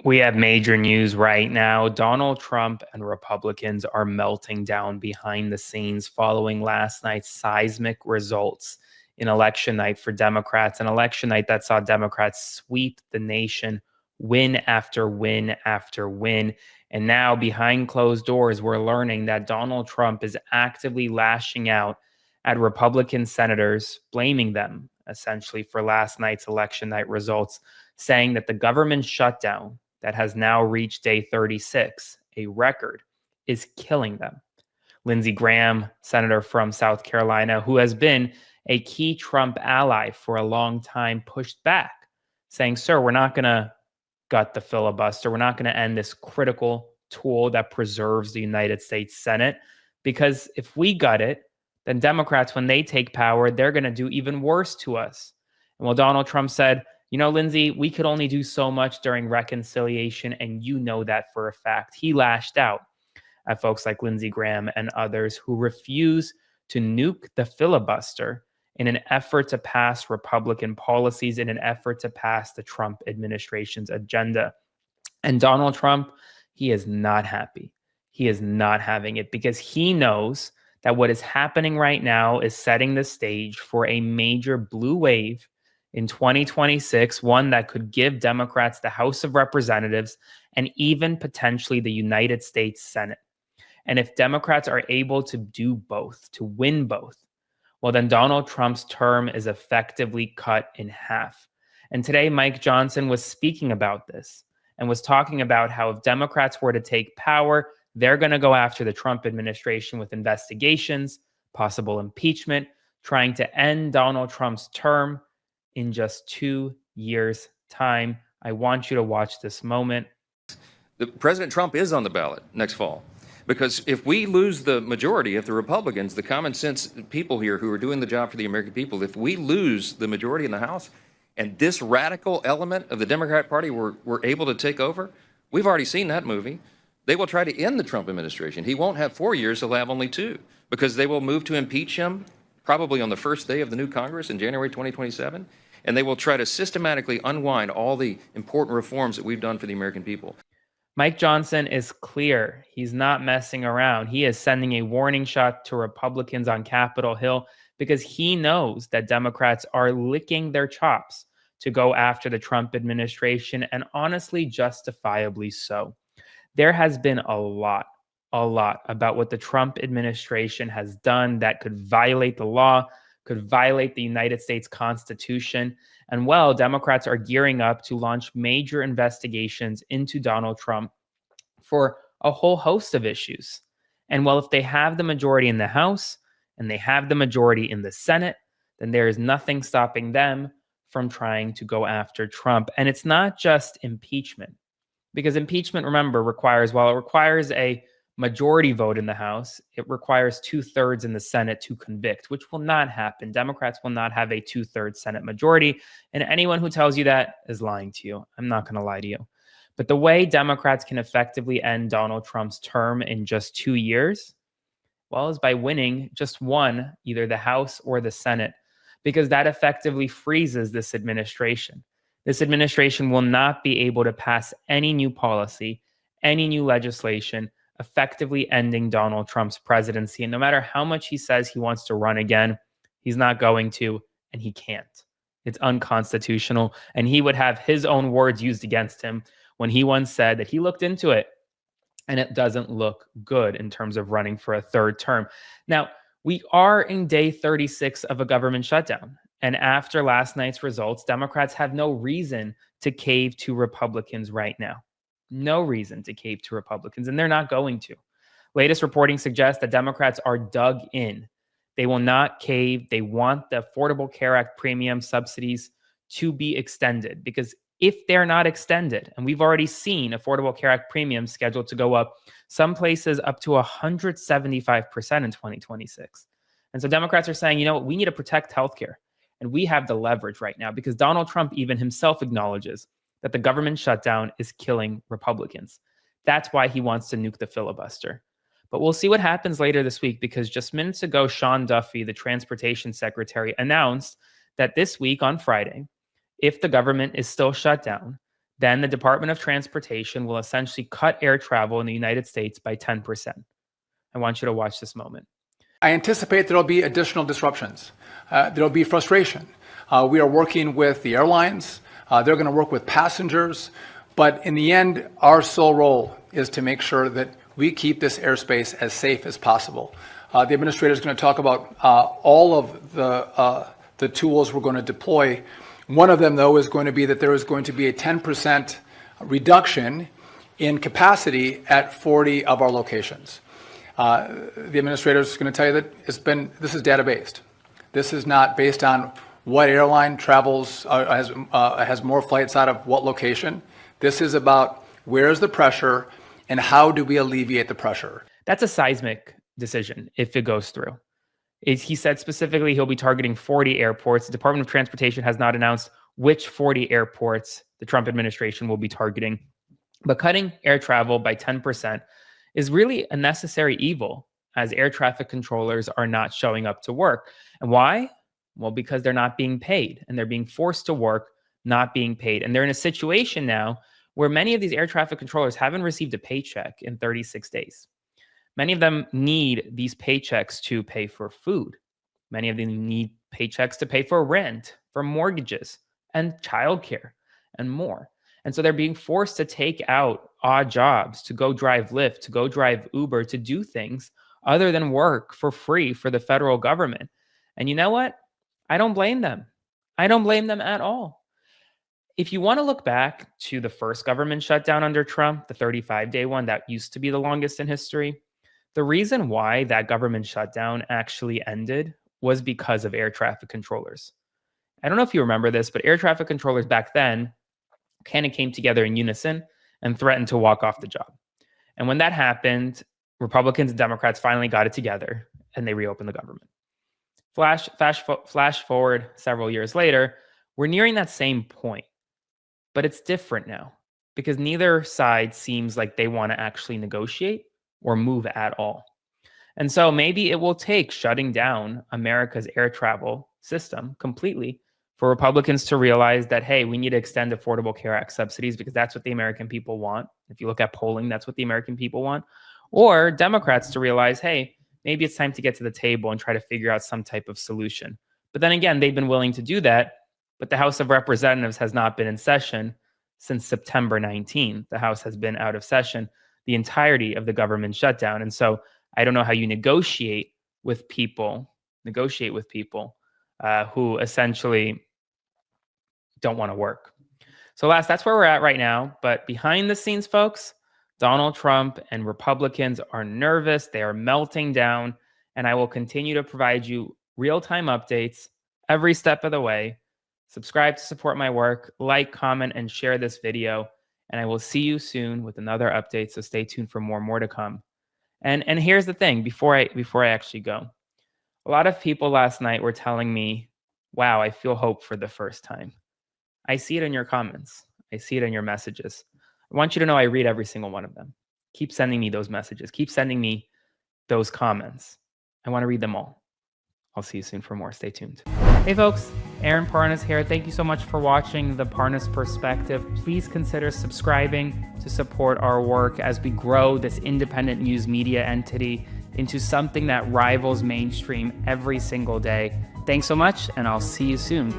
We have major news right now. Donald Trump and Republicans are melting down behind the scenes following last night's seismic results in election night for Democrats, an election night that saw Democrats sweep the nation, win after win after win. And now, behind closed doors, we're learning that Donald Trump is actively lashing out at Republican senators, blaming them essentially for last night's election night results, saying that the government shutdown that has now reached day 36, a record, is killing them. Lindsey Graham, senator from South Carolina, who has been a key Trump ally for a long time, pushed back, saying, "Sir, we're not going to gut the filibuster. We're not going to end this critical tool that preserves the United States Senate, because if we gut it, then Democrats, when they take power, they're going to do even worse to us." And while Donald Trump said, Lindsey, we could only do so much during reconciliation, and you know that for a fact. He lashed out at folks like Lindsey Graham and others who refuse to nuke the filibuster in an effort to pass Republican policies, in an effort to pass the Trump administration's agenda. And Donald Trump, he is not happy. He is not having it, because he knows that what is happening right now is setting the stage for a major blue wave in 2026, one that could give Democrats the House of Representatives and even potentially the United States Senate. And if Democrats are able to do both, to win both, well, then Donald Trump's term is effectively cut in half. And today, Mike Johnson was speaking about this and was talking about how if Democrats were to take power, they're going to go after the Trump administration with investigations, possible impeachment, trying to end Donald Trump's term in just 2 years' time. I want you to watch this moment. President Trump is on the ballot next fall. Because if we lose the majority, if the Republicans, the common sense people here who are doing the job for the American people, if we lose the majority in the House and this radical element of the Democrat Party were able to take over, we've already seen that movie. They will try to end the Trump administration. He won't have 4 years, he'll have only 2, because they will move to impeach him probably on the first day of the new Congress in January 2027. And they will try to systematically unwind all the important reforms that we've done for the American people. Mike Johnson is clear. He's not messing around. He is sending a warning shot to Republicans on Capitol Hill, because he knows that Democrats are licking their chops to go after the Trump administration, and honestly, justifiably so. There has been a lot about what the Trump administration has done that could violate the law, could violate the United States Constitution. And well, Democrats are gearing up to launch major investigations into Donald Trump for a whole host of issues. And well, if they have the majority in the House and they have the majority in the Senate, then there is nothing stopping them from trying to go after Trump. And it's not just impeachment, because impeachment, remember, while it requires a majority vote in the House, it requires 2/3 in the Senate to convict, which will not happen. Democrats will not have a 2/3 Senate majority. And anyone who tells you that is lying to you. I'm not going to lie to you. But the way Democrats can effectively end Donald Trump's term in just 2 years, well, is by winning just one, either the House or the Senate, because that effectively freezes this administration. This administration will not be able to pass any new policy, any new legislation, effectively ending Donald Trump's presidency. And no matter how much he says he wants to run again, he's not going to, and he can't. It's unconstitutional. And he would have his own words used against him when he once said that he looked into it and it doesn't look good in terms of running for a third term. Now, we are in day 36 of a government shutdown. And after last night's results, Democrats have no reason to cave to Republicans right now. No reason to cave to Republicans, and they're not going to. Latest reporting suggests that Democrats are dug in. They will not cave. They want the Affordable Care Act premium subsidies to be extended, because if they're not extended, and we've already seen Affordable Care Act premiums scheduled to go up, some places up to 175% in 2026. And so Democrats are saying, we need to protect healthcare. And we have the leverage right now, because Donald Trump even himself acknowledges that the government shutdown is killing Republicans. That's why he wants to nuke the filibuster. But we'll see what happens later this week, because just minutes ago, Sean Duffy, the transportation secretary, announced that this week on Friday, if the government is still shut down, then the Department of Transportation will essentially cut air travel in the United States by 10%. I want you to watch this moment. I anticipate there'll be additional disruptions. There'll be frustration. We are working with the airlines. They're going to work with passengers. But in the end, our sole role is to make sure that we keep this airspace as safe as possible. The administrator is going to talk about all of the tools we're going to deploy. One of them, though, is going to be that there is going to be a 10% reduction in capacity at 40 of our locations. The administrator is going to tell you that this is data-based. This is not based on what airline travels, has more flights out of what location. This is about where is the pressure and how do we alleviate the pressure. That's a seismic decision if it goes through. He said specifically he'll be targeting 40 airports. The Department of Transportation has not announced which 40 airports the Trump administration will be targeting. But cutting air travel by 10% is really a necessary evil, as air traffic controllers are not showing up to work. And why? Well, because they're not being paid, and they're being forced to work, not being paid. And they're in a situation now where many of these air traffic controllers haven't received a paycheck in 36 days. Many of them need these paychecks to pay for food. Many of them need paychecks to pay for rent, for mortgages, and childcare, and more. And so they're being forced to take out odd jobs, to go drive Lyft, to go drive Uber, to do things other than work for free for the federal government. And you know what? I don't blame them. I don't blame them at all. If you want to look back to the first government shutdown under Trump, the 35-day one that used to be the longest in history, the reason why that government shutdown actually ended was because of air traffic controllers. I don't know if you remember this, but air traffic controllers back then kind of came together in unison and threatened to walk off the job. And when that happened, Republicans and Democrats finally got it together and they reopened the government. Flash forward several years later, we're nearing that same point, but it's different now because neither side seems like they want to actually negotiate or move at all. And so maybe it will take shutting down America's air travel system completely for Republicans to realize that, hey, we need to extend Affordable Care Act subsidies because that's what the American people want. If you look at polling, that's what the American people want. Or Democrats to realize, hey, maybe it's time to get to the table and try to figure out some type of solution. But then again, they've been willing to do that, but the House of Representatives has not been in session since September 19. The House has been out of session the entirety of the government shutdown. And so I don't know how you negotiate with people who essentially don't want to work. So that's where we're at right now. But behind the scenes, folks, Donald Trump and Republicans are nervous. They are melting down. And I will continue to provide you real-time updates every step of the way. Subscribe to support my work, like, comment, and share this video. And I will see you soon with another update. So stay tuned for more to come. And here's the thing, before I actually go. A lot of people last night were telling me, wow, I feel hope for the first time. I see it in your comments. I see it in your messages. I want you to know I read every single one of them. Keep sending me those messages. Keep sending me those comments. I want to read them all. I'll see you soon for more. Stay tuned. Hey folks, Aaron Parnas here. Thank you so much for watching The Parnas Perspective. Please consider subscribing to support our work as we grow this independent news media entity into something that rivals mainstream every single day. Thanks so much, and I'll see you soon.